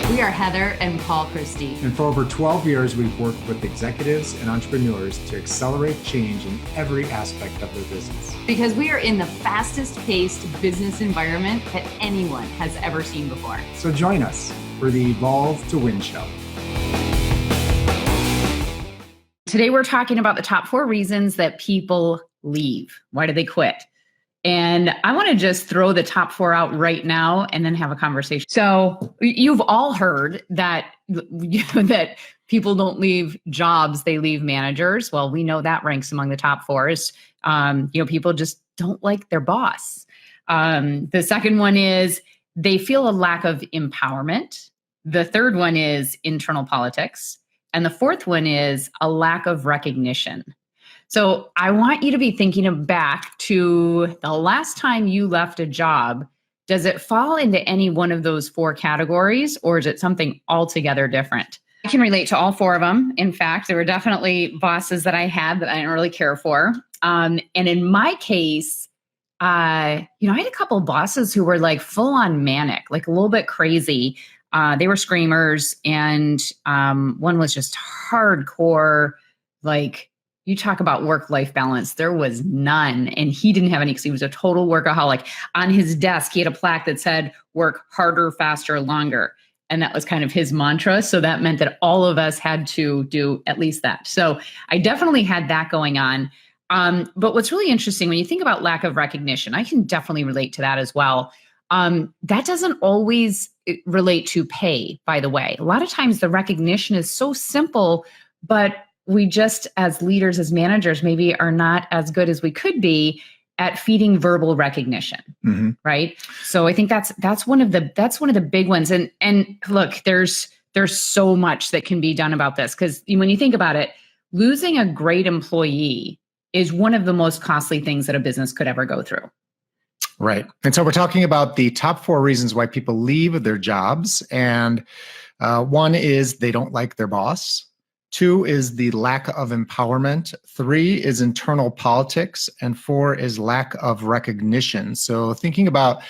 We are Heather and Paul Christie. And for over 12 years, we've worked with executives and entrepreneurs to accelerate change in every aspect of their business. Because we are in the fastest paced business environment that anyone has ever seen before. So join us for the Evolve to Win show. Today, we're talking about the top 4 reasons that people leave. Why do they quit? And I want to just throw the top 4 out right now and then have a conversation. So you've all heard that, that people don't leave jobs, they leave managers. Well, we know that ranks among the top 4 is, people just don't like their boss. The second one is they feel a lack of empowerment. The third one is internal politics. And the fourth one is a lack of recognition. So I want you to be thinking back to the last time you left a job. Does it fall into any one of those 4 categories, or is it something altogether different? I can relate to all 4 of them. In fact, there were definitely bosses that I had that I didn't really care for. And in my case, I had a couple of bosses who were like full on manic, like a little bit crazy. They were screamers, and one was just hardcore, like, you talk about work-life balance. There was none. And he didn't have any because he was a total workaholic. On his desk, he had a plaque that said, work harder, faster, longer. And that was kind of his mantra. So that meant that all of us had to do at least that. So I definitely had that going on. But what's really interesting, when you think about lack of recognition, I can definitely relate to that as well. That doesn't always relate to pay, by the way. A lot of times the recognition is so simple, but we just, as leaders, as managers, maybe are not as good as we could be at feeding verbal recognition, right? So I think that's one of the big ones. And look, there's so much that can be done about this, because when you think about it, losing a great employee is one of the most costly things that a business could ever go through. Right. And so we're talking about the top 4 reasons why people leave their jobs. And one is they don't like their boss. 2 is the lack of empowerment. 3 is internal politics. And 4 is lack of recognition. So thinking about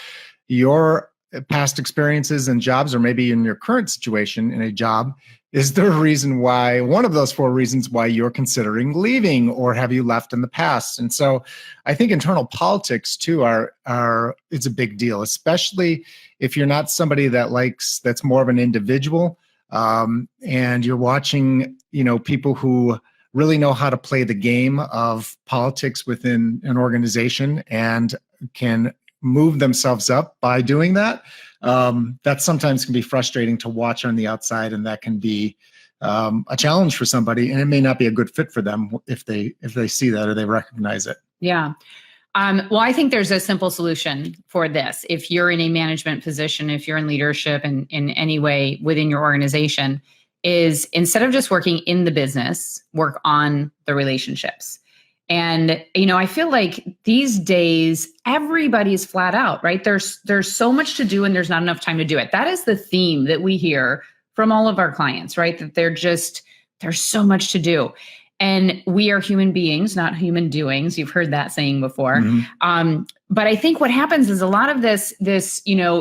your past experiences in jobs, or maybe in your current situation in a job, is there a reason why, one of those 4 reasons why you're considering leaving, or have you left in the past? And so I think internal politics too it's a big deal, especially if you're not somebody that's more of an individual. And you're watching, people who really know how to play the game of politics within an organization and can move themselves up by doing that. That sometimes can be frustrating to watch on the outside, and that can be a challenge for somebody, and it may not be a good fit for them if they see that or they recognize it. Yeah. Well, I think there's a simple solution for this. If you're in a management position, if you're in leadership in any way within your organization, is instead of just working in the business, work on the relationships. And, I feel like these days, everybody's flat out, right? There's so much to do and there's not enough time to do it. That is the theme that we hear from all of our clients, right? That there's so much to do. And we are human beings, not human doings. You've heard that saying before. But I think what happens is a lot of this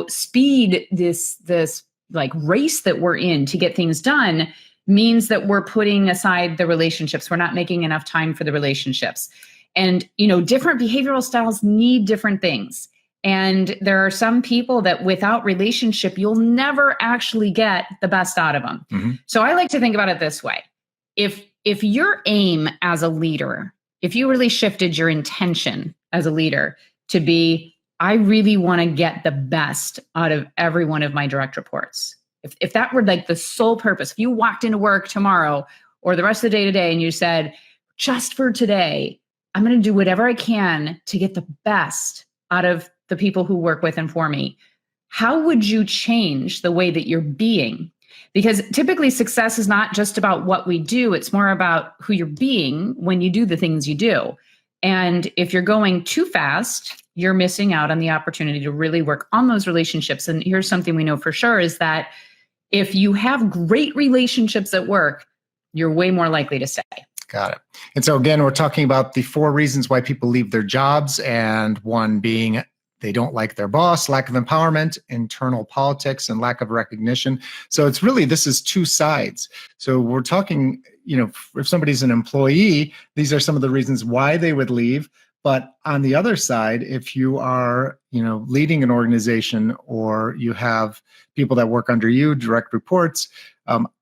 speed, this like race that we're in to get things done means that we're putting aside the relationships. We're not making enough time for the relationships. And, different behavioral styles need different things. And there are some people that without relationship, you'll never actually get the best out of them. So I like to think about it this way. If your aim as a leader, if you really shifted your intention as a leader to be, I really want to get the best out of every one of my direct reports. If that were like the sole purpose, if you walked into work tomorrow or the rest of the day today and you said, just for today, I'm going to do whatever I can to get the best out of the people who work with and for me, how would you change the way that you're being? Because typically success is not just about what we do. It's more about who you're being when you do the things you do. And if you're going too fast, you're missing out on the opportunity to really work on those relationships. And here's something we know for sure is that if you have great relationships at work, you're way more likely to stay. Got it. And so again, we're talking about the 4 reasons why people leave their jobs, and one being they don't like their boss, lack of empowerment, internal politics, and lack of recognition. So it's really, this is two sides. So we're talking, if somebody's an employee, these are some of the reasons why they would leave. But on the other side, if you are, leading an organization or you have people that work under you, direct reports,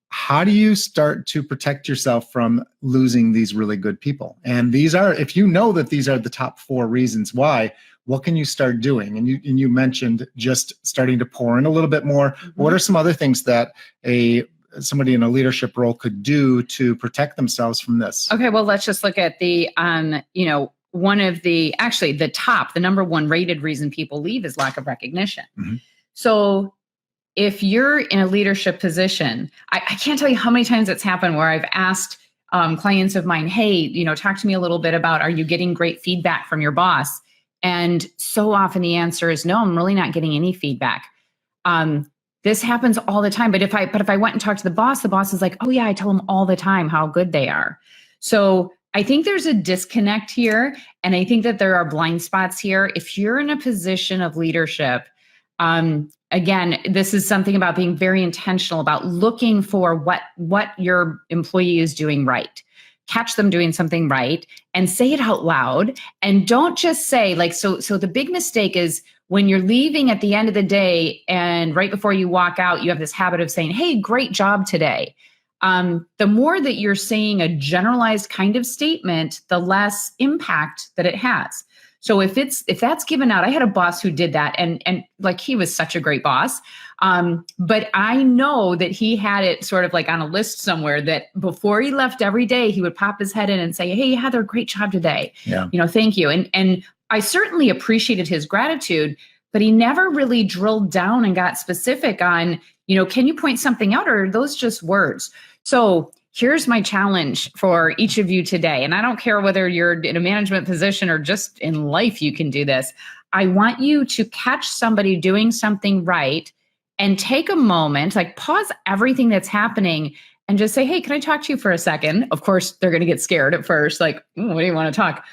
how do you start to protect yourself from losing these really good people? And these are, if you know that these are the top 4 reasons why, what can you start doing? And you mentioned just starting to pour in a little bit more. Mm-hmm. What are some other things that somebody in a leadership role could do to protect themselves from this? Okay, well, let's just look at the, one of the number 1 rated reason people leave is lack of recognition. Mm-hmm. So if you're in a leadership position, I can't tell you how many times it's happened where I've asked clients of mine, hey, talk to me a little bit about, are you getting great feedback from your boss? And so often the answer is no, I'm really not getting any feedback. This happens all the time. But if I went and talked to the boss is like, oh yeah, I tell them all the time how good they are. So I think there's a disconnect here. And I think that there are blind spots here. If you're in a position of leadership, again, this is something about being very intentional about looking for what your employee is doing right. Catch them doing something right and say it out loud. And don't just say so the big mistake is when you're leaving at the end of the day and right before you walk out, you have this habit of saying, hey, great job today. The more that you're saying a generalized kind of statement, the less impact that it has. So if that's given out, I had a boss who did that and he was such a great boss. But I know that he had it sort of on a list somewhere that before he left every day, he would pop his head in and say, hey, Heather, great job today. Yeah. Thank you. And I certainly appreciated his gratitude, but he never really drilled down and got specific on, can you point something out or are those just words? So here's my challenge for each of you today. And I don't care whether you're in a management position or just in life, you can do this. I want you to catch somebody doing something right and take a moment, pause everything that's happening and just say, hey, can I talk to you for a second? Of course, they're going to get scared at first. What do you want to talk?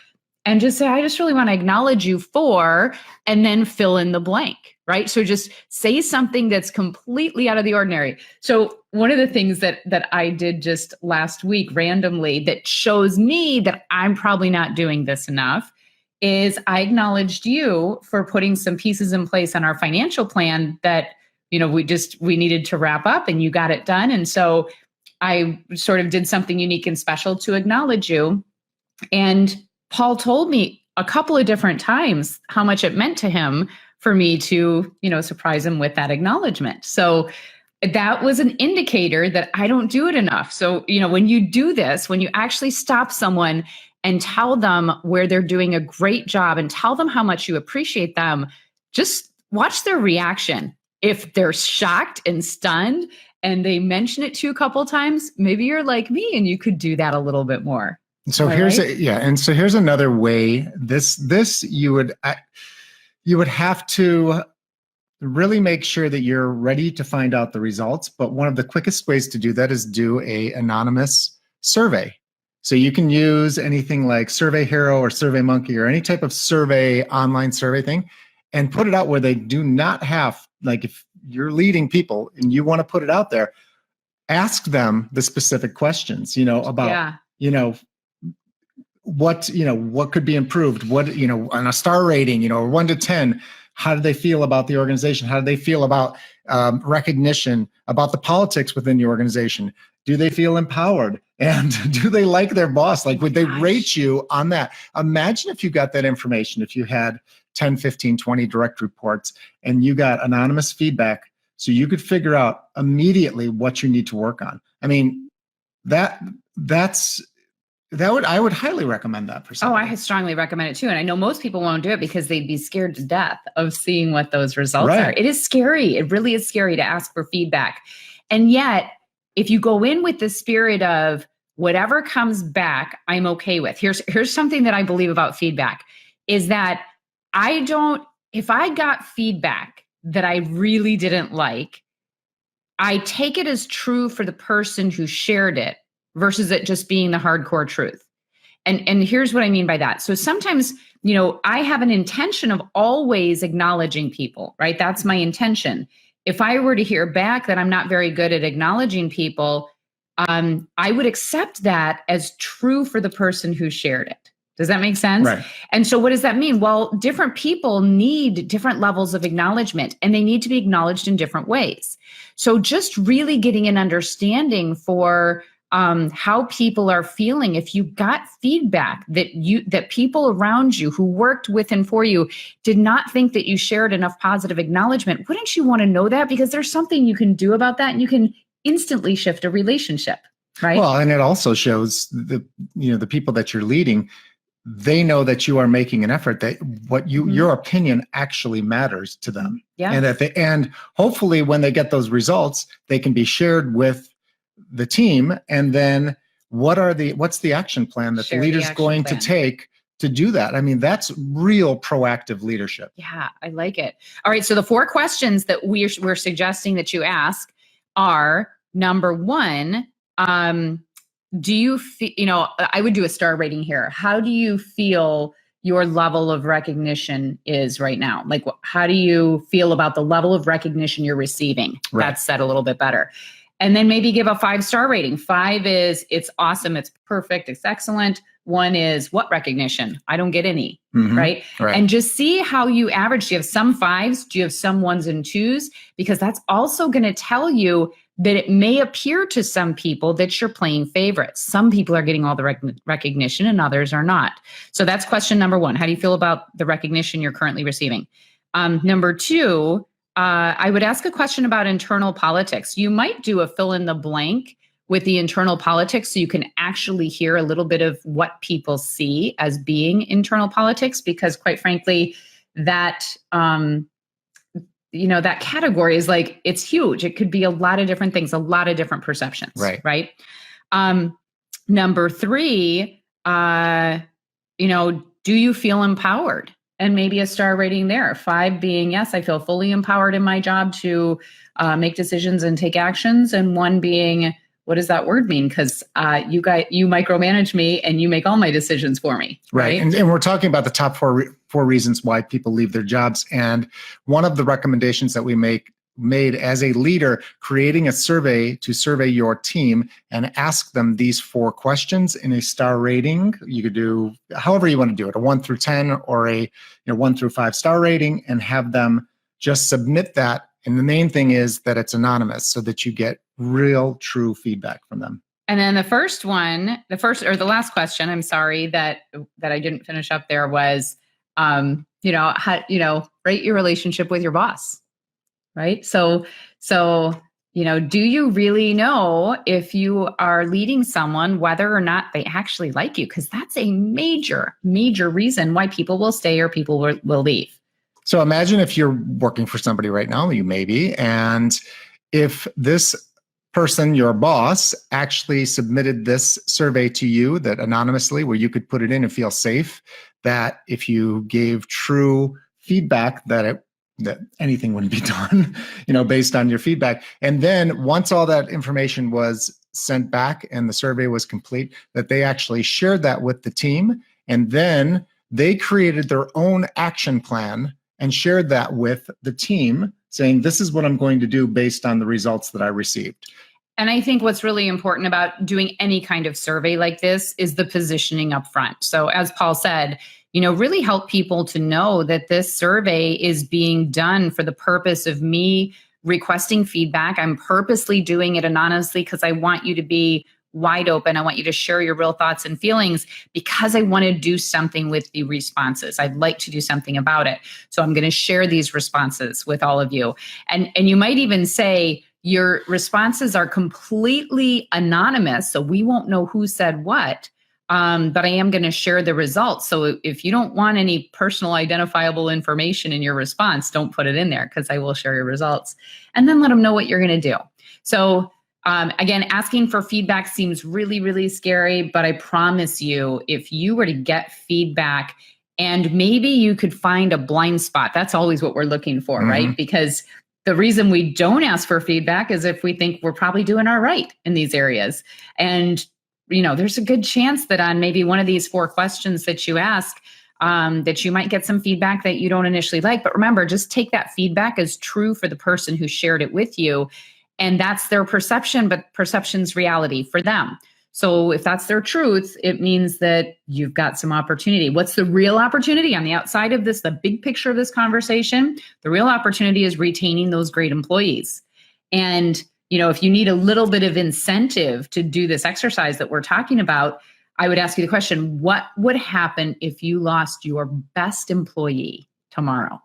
And just say, I just really want to acknowledge you for, and then fill in the blank, right? So just say something that's completely out of the ordinary. So one of the things that I did just last week randomly that shows me that I'm probably not doing this enough is I acknowledged you for putting some pieces in place on our financial plan that, we needed to wrap up and you got it done. And so I sort of did something unique and special to acknowledge you. And Paul told me a couple of different times how much it meant to him for me to, surprise him with that acknowledgement. So that was an indicator that I don't do it enough. So, when you do this, when you actually stop someone and tell them where they're doing a great job and tell them how much you appreciate them, just watch their reaction. If they're shocked and stunned and they mention it to you a couple of times, maybe you're like me and you could do that a little bit more. So here's another way. This you would have to really make sure that you're ready to find out the results. But one of the quickest ways to do that is do a anonymous survey. So you can use anything like Survey Hero or Survey Monkey or any type of online survey thing, and put it out where they do not have, if you're leading people and you want to put it out there, ask them the specific questions, about, what could be improved, what, on a star rating, or 1 to 10, how do they feel about the organization? How do they feel about recognition, about the politics within the organization? Do they feel empowered? And do they like their boss? Would they rate you on that? Imagine if you got that information, if you had 10, 15, 20 direct reports and you got anonymous feedback so you could figure out immediately what you need to work on. I mean, I would highly recommend that for somebody. Oh, I strongly recommend it too. And I know most people won't do it because they'd be scared to death of seeing what those results are. It is scary. It really is scary to ask for feedback. And yet, if you go in with the spirit of whatever comes back, I'm okay with. Here's something that I believe about feedback is that if I got feedback that I really didn't like, I take it as true for the person who shared it versus it just being the hardcore truth. And here's what I mean by that. So sometimes, I have an intention of always acknowledging people, right? That's my intention. If I were to hear back that I'm not very good at acknowledging people, I would accept that as true for the person who shared it. Does that make sense? Right. And so what does that mean? Well, different people need different levels of acknowledgement, and they need to be acknowledged in different ways. So just really getting an understanding for how people are feeling. If you got feedback that people around you who worked with and for you did not think that you shared enough positive acknowledgement, wouldn't you want to know that? Because there's something you can do about that, and you can instantly shift a relationship, right? Well, and it also shows the people that you're leading, they know that you are making an effort, that your opinion actually matters to them. Yeah. And hopefully when they get those results, they can be shared with the team. And then what's the action plan that the leader's going to take to do that? I mean, that's real proactive leadership. Yeah, I like it. All right. So the 4 questions that we're suggesting that you ask are, number 1, do you feel, I would do a star rating here. How do you feel your level of recognition is right now? Like, how do you feel about the level of recognition you're receiving? Right. That's said a little bit better. And then maybe give a 5-star rating. 5 is it's awesome, it's perfect, it's excellent. 1 is what recognition? I don't get any, right? And just see how you average. Do you have some 5s? Do you have some 1s and 2s? Because that's also going to tell you that it may appear to some people that you're playing favorites. Some people are getting all the recognition and others are not. So that's question number 1. How do you feel about the recognition you're currently receiving? Number 2, I would ask a question about internal politics. You might do a fill in the blank with the internal politics so you can actually hear a little bit of what people see as being internal politics, because quite frankly, that that category is like, it's huge. It could be a lot of different things, a lot of different perceptions. Right. Number 3, do you feel empowered? And maybe a star rating there. 5 being, yes, I feel fully empowered in my job to make decisions and take actions. And 1 being, what does that word mean? Because you micromanage me and you make all my decisions for me. Right. And we're talking about the top four reasons why people leave their jobs. And one of the recommendations that we made as a leader, creating a survey to survey your team and ask them these 4 questions in a star rating. You could do however you want to do it, a 1 through 10 or a 1 through 5 star rating, and have them just submit that. And the main thing is that it's anonymous so that you get real, true feedback from them. And then the last question, I'm sorry that I didn't finish up there, was, rate your relationship with your boss. Right. So, do you really know if you are leading someone, whether or not they actually like you? Because that's a major, major reason why people will stay or people will leave. So imagine if you're working for somebody right now, you may be, and if this person, your boss, actually submitted this survey to you that anonymously, where you could put it in and feel safe, that if you gave true feedback that anything wouldn't be done, based on your feedback. And then once all that information was sent back and the survey was complete, that they actually shared that with the team. And then they created their own action plan and shared that with the team, saying, this is what I'm going to do based on the results that I received. And I think what's really important about doing any kind of survey like this is the positioning up front. So as Paul said, really help people to know that this survey is being done for the purpose of me requesting feedback. I'm purposely doing it anonymously because I want you to be wide open. I want you to share your real thoughts and feelings because I want to do something with the responses. I'd like to do something about it. So I'm going to share these responses with all of you. And you might even say your responses are completely anonymous, so we won't know who said what. But I am going to share the results. So if you don't want any personal identifiable information in your response, don't put it in there because I will share your results. And then let them know what you're going to do. So again, asking for feedback seems really, really scary, but I promise you, if you were to get feedback and maybe you could find a blind spot, that's always what we're looking for, right? Because the reason we don't ask for feedback is if we think we're probably doing all right in these areas. And there's a good chance that on maybe one of these 4 questions that you ask, that you might get some feedback that you don't initially like. But remember, just take that feedback as true for the person who shared it with you. And that's their perception, but perception's reality for them. So if that's their truth, it means that you've got some opportunity. What's the real opportunity on the outside of this, the big picture of this conversation? The real opportunity is retaining those great employees. And, if you need a little bit of incentive to do this exercise that we're talking about, I would ask you the question, what would happen if you lost your best employee tomorrow?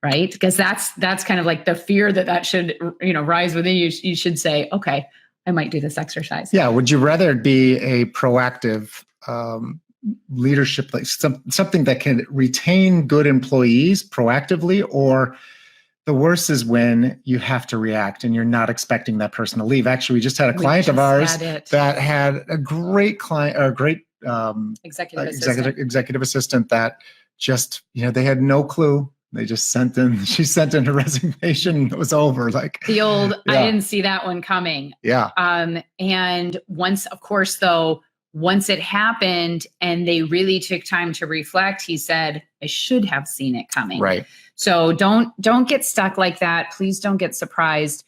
Right? Because that's kind of like the fear that should, rise within you. You should say, okay, I might do this exercise. Yeah. Would you rather it be a proactive leadership, like something that can retain good employees proactively, or the worst is when you have to react and you're not expecting that person to leave? Actually, we just had a client of ours that had a great client, or a great executive assistant that just, they had no clue. They just she sent in her resignation. It was over. Like the old, I didn't see that one coming. Yeah. And once it happened and they really took time to reflect, he said, I should have seen it coming. Right. So don't get stuck like that. Please don't get surprised.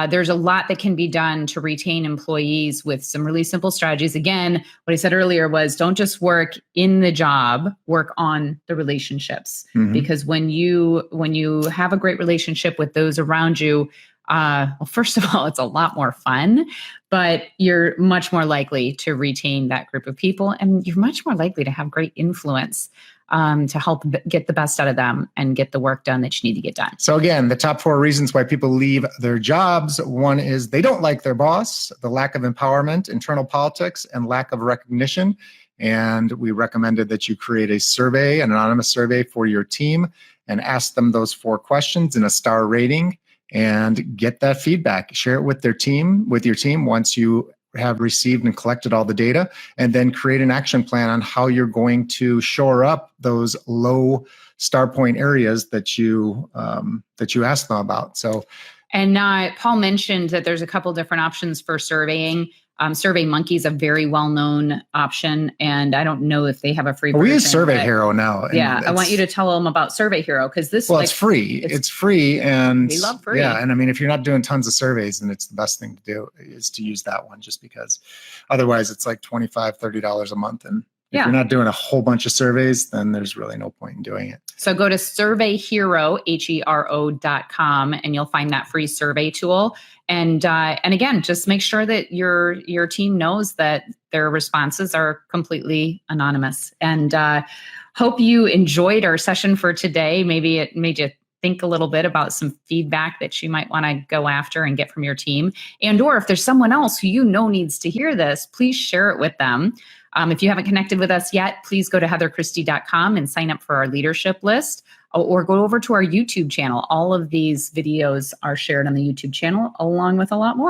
There's a lot that can be done to retain employees with some really simple strategies. Again, what I said earlier was don't just work in the job, work on the relationships. Mm-hmm. Because when you have a great relationship with those around you, well, first of all, it's a lot more fun, but you're much more likely to retain that group of people, and you're much more likely to have great influence to help get the best out of them and get the work done that you need to get done. So again, the top 4 reasons why people leave their jobs. 1 is they don't like their boss, the lack of empowerment, internal politics, and lack of recognition. And we recommended that you create a survey, an anonymous survey for your team, and ask them those 4 questions in a star rating and get that feedback. Share it with your team once you have received and collected all the data, and then create an action plan on how you're going to shore up those low star point areas that you asked them about. So, and Paul mentioned that there's a couple different options for surveying. SurveyMonkey is a very well-known option, and I don't know if they have a free version. We use Survey Hero now. Yeah, I want you to tell them about Survey Hero, because this. Well, it's free. It's free, and we love free. Yeah, and I mean, if you're not doing tons of surveys, then it's the best thing to do is to use that one, just because otherwise it's like $25, $30 a month, and if you're not doing a whole bunch of surveys, then there's really no point in doing it. So go to surveyhero.com, and you'll find that free survey tool. And again, just make sure that your team knows that their responses are completely anonymous. And hope you enjoyed our session for today. Maybe it made you think a little bit about some feedback that you might want to go after and get from your team. And or if there's someone else who needs to hear this, please share it with them. If you haven't connected with us yet, please go to heatherchristie.com and sign up for our leadership list, or go over to our YouTube channel. All of these videos are shared on the YouTube channel, along with a lot more.